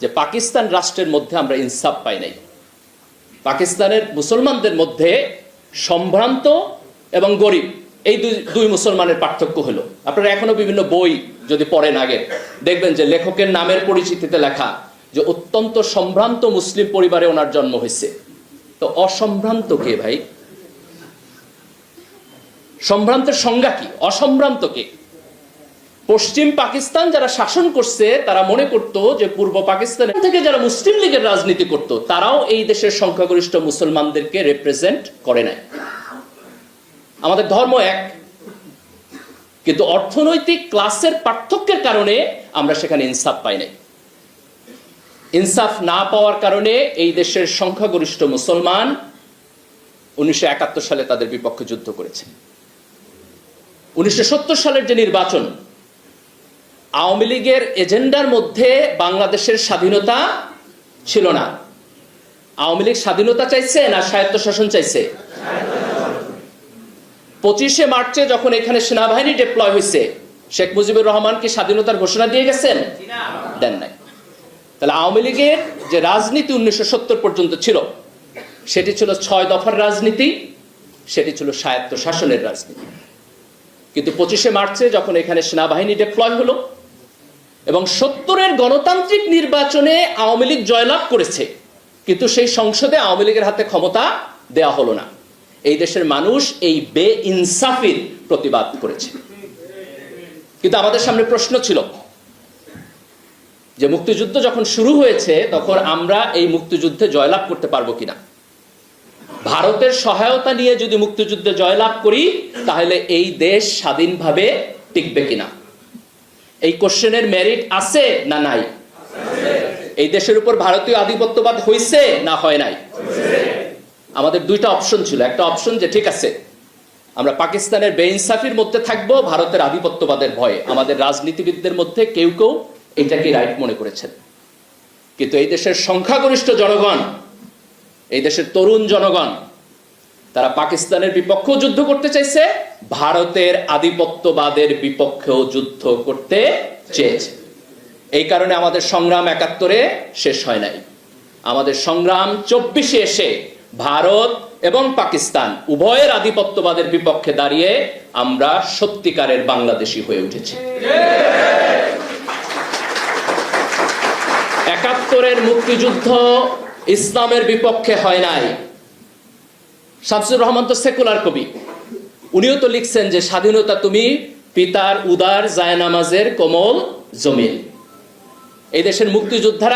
যে পাকিস্তান রাষ্ট্রের মধ্যে আমরা ইনসাফ পাই নাই। পাকিস্তানের মুসলমানদের মধ্যে সম্ভ্রান্ত এবং গরিব এই দুই মুসলমানের পার্থক্য হলো। আপনারা এখনো বিভিন্ন বই যদি পড়েন আগে দেখবেন যে লেখকের নামের পরিচিতিতে লেখা যে অত্যন্ত সম্ভ্রান্ত মুসলিম পরিবারে ওনার জন্ম হয়েছে। তো অসম্ভ্রান্ত কে ভাই? সম্ভ্রান্তের সংজ্ঞা কি? অসম্ভ্রান্ত কে? পশ্চিম পাকিস্তান যারা শাসন করছে তারা মনে করত যে পূর্ব পাকিস্তান থেকে যারা মুসলিম লীগের রাজনীতি করত তারাও এই দেশের সংখ্যাগরিষ্ঠ মুসলমানদেরকে রিপ্রেজেন্ট করে নাই। আমাদের ধর্ম এক, কিন্তু অর্থনৈতিক ক্লাসের পার্থক্যের কারণে আমরা সেখানে ইনসাফ পাই নাই। ইনসাফ না পাওয়ার কারণে এই দেশের সংখ্যাগরিষ্ঠ মুসলমান 1971 সালে তাদের বিপক্ষে যুদ্ধ করেছে। 1970 সালের যে নির্বাচন, আওয়ামী লীগের এজেন্ডার মধ্যে বাংলাদেশের স্বাধীনতা ছিল না। আওয়ামী লীগ স্বাধীনতা চাইছে না স্বায়ত্তশাসন চাইছে? 25শে মার্চে যখন এখানে সেনাবাহিনী ডিপ্লয় হয়েছে, শেখ মুজিবুর রহমান কি স্বাধীনতার ঘোষণা দিয়ে গেছেন? দেন নাই। তাহলে আওয়ামী লীগের যে রাজনীতি 1970 পর্যন্ত ছিল সেটি ছিল 6 দফার রাজনীতি, সেটি ছিল স্বায়ত্তশাসনের রাজনীতি। কিন্তু 25শে মার্চে যখন এখানে সেনাবাহিনী ডিপ্লয় হলো এবং 70-এর গণতান্ত্রিক নির্বাচনে আওয়ামী লীগ জয়লাভ করেছে, কিন্তু সেই সংসদে আওয়ামী লীগের হাতে ক্ষমতা দেয়া হলো না। এই দেশের মানুষ এই বেইনসাফির প্রতিবাদ করেছে। কিন্তু আমাদের সামনে প্রশ্ন ছিল যে মুক্তিযুদ্ধ যখন শুরু হয়েছে তখন আমরা এই মুক্তিযুদ্ধে জয়লাভ করতে পারবো কিনা। ভারতের সহায়তা নিয়ে যদি মুক্তিযুদ্ধে জয়লাভ করি তাহলে এই দেশ স্বাধীনভাবে টিকবে কিনা। এই কোশ্চেনের মেরিট আছে না নাই? এই দেশের উপর ভারতীয় আধিপত্যবাদ হয়েছে না হয় নাই? আমাদের দুইটা অপশন ছিল। একটা অপশন যে ঠিক আছে আমরা পাকিস্তানের বেইনসাফির মধ্যে থাকবো ভারতের আধিপত্যবাদের ভয়ে। আমাদের রাজনীতিবিদদের মধ্যে কেউ কেউ এটাকে রাইট মনে করেছেন, কিন্তু এই দেশের সংখ্যাগরিষ্ঠ জনগণ, এই দেশের তরুণ জনগণ, তারা পাকিস্তানের বিপক্ষেও যুদ্ধ করতে চাইছে, ভারতের আধিপত্যবাদের বিপক্ষেও যুদ্ধ করতে চেয়েছে। এই কারণে আমাদের সংগ্রাম 71-এ শেষ হয় নাই। আমাদের সংগ্রাম 24-এ এসে ভারত এবং পাকিস্তান উভয়ের আধিপত্যবাদের বিপক্ষে দাঁড়িয়ে আমরা সত্যিকারের বাংলাদেশী হয়ে উঠেছি। 71-এর মুক্তিযুদ্ধ ইসলামের বিপক্ষে হয় নাই। শামসুর রহমান তো সেকুলার কবি, উনিও তো লিখছেন যে স্বাধীনতা তুমি পিতার উদার জায়নামাজের কোমল জমিন। এই দেশের মুক্তিযোদ্ধারা